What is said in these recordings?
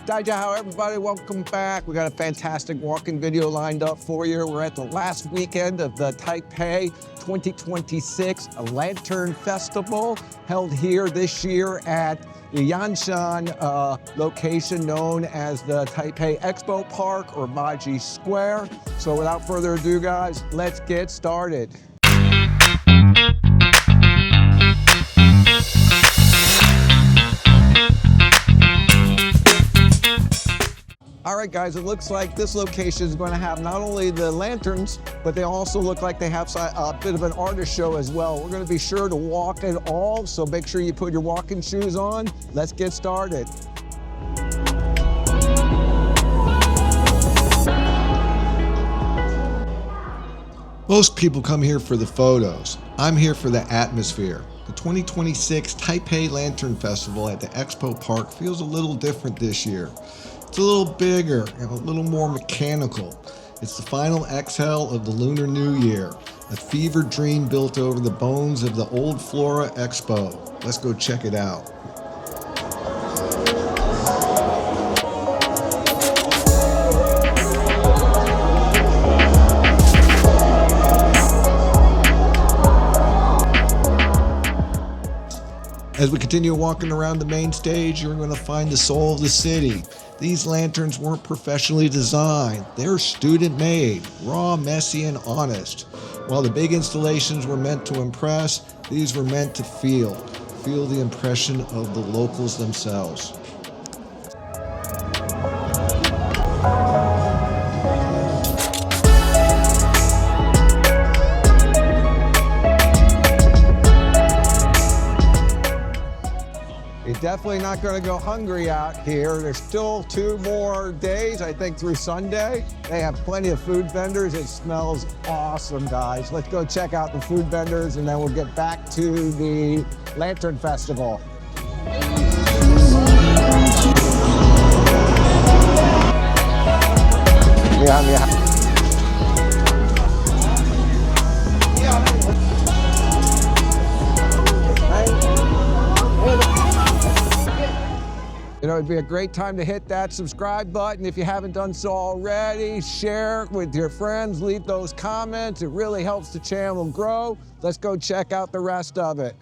Daijahao, everybody, welcome back. We got a fantastic walking video lined up for you. We're at the last weekend of the Taipei 2026 Lantern Festival, held here this year at the Zhongshan location known as the Taipei Expo Park or Maji Square. So without further ado, guys, let's get started. All right, guys, it looks like this location is going to have not only the lanterns, but they also look like they have a bit of an artist show as well. We're going to be sure to walk it all, so make sure you put your walking shoes on. Let's get started. Most people come here for the photos. I'm here for the atmosphere. The 2026 Taipei Lantern Festival at the Expo Park feels a little different this year. It's a little bigger and a little more mechanical. It's the final exhale of the Lunar New Year, a fever dream built over the bones of the old Flora Expo. Let's go check it out. As we continue walking around the main stage, you're going to find the soul of the city. These lanterns weren't professionally designed. They're student-made, raw, messy, and honest. While the big installations were meant to impress, these were meant to feel the impression of the locals themselves. Definitely not going to go hungry out here. There's still 2 more days, I think, through Sunday. They have plenty of food vendors. It smells awesome, guys. Let's go check out the food vendors, and then we'll get back to the Lantern Festival. Yeah. You know, it'd be a great time to hit that subscribe button if you haven't done so already. Share with your friends, leave those comments. It really helps the channel grow. Let's go check out the rest of it.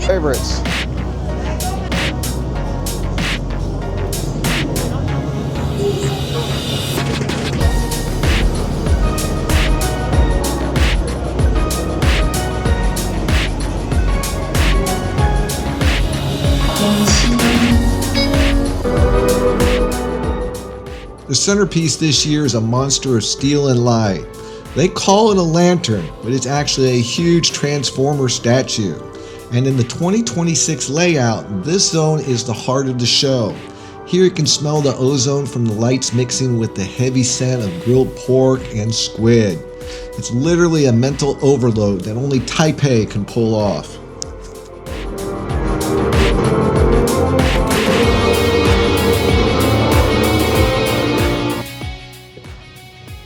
Favorites. The centerpiece this year is a monster of steel and light. They call it a lantern, but it's actually a huge transformer statue. And in the 2026 layout, this zone is the heart of the show. Here you can smell the ozone from the lights mixing with the heavy scent of grilled pork and squid. It's literally a mental overload that only Taipei can pull off.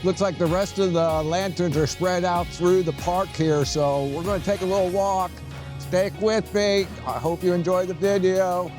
Looks like the rest of the lanterns are spread out through the park here, so we're going to take a little walk. Stick with me. I hope you enjoy the video.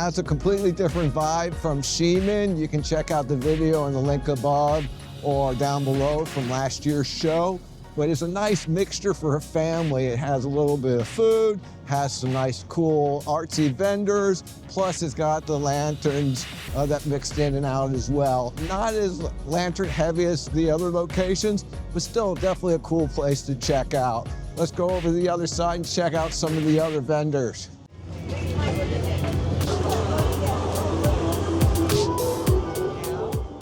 has a completely different vibe from Ximen. You can check out the video in the link above or down below from last year's show. But it's a nice mixture for a family. It has a little bit of food, has some nice cool artsy vendors, plus it's got the lanterns that mixed in and out as well. Not as lantern heavy as the other locations, but still definitely a cool place to check out. Let's go over to the other side and check out some of the other vendors.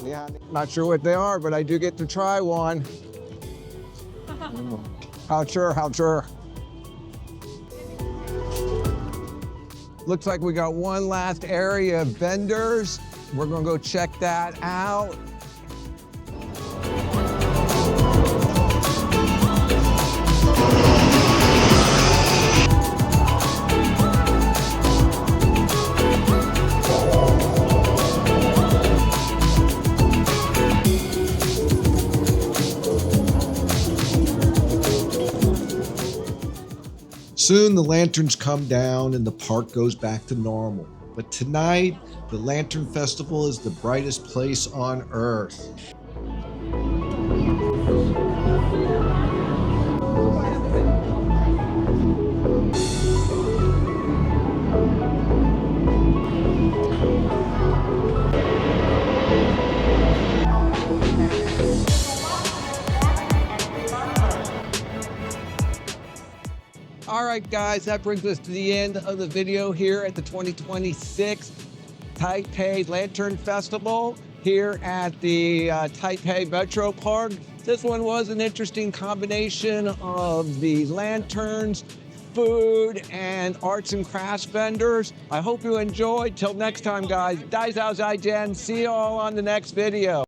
Yeah, not sure what they are, but I do get to try one. How sure. Looks like we got one last area of vendors. We're gonna go check that out. Soon the lanterns come down and the park goes back to normal. But tonight, the Lantern Festival is the brightest place on earth. All right, guys, that brings us to the end of the video here at the 2026 Taipei Lantern Festival here at the Taipei Metro Park. This one was an interesting combination of the lanterns, food, and arts and crafts vendors. I hope you enjoyed. Till next time, guys. 大家再见. See you all on the next video.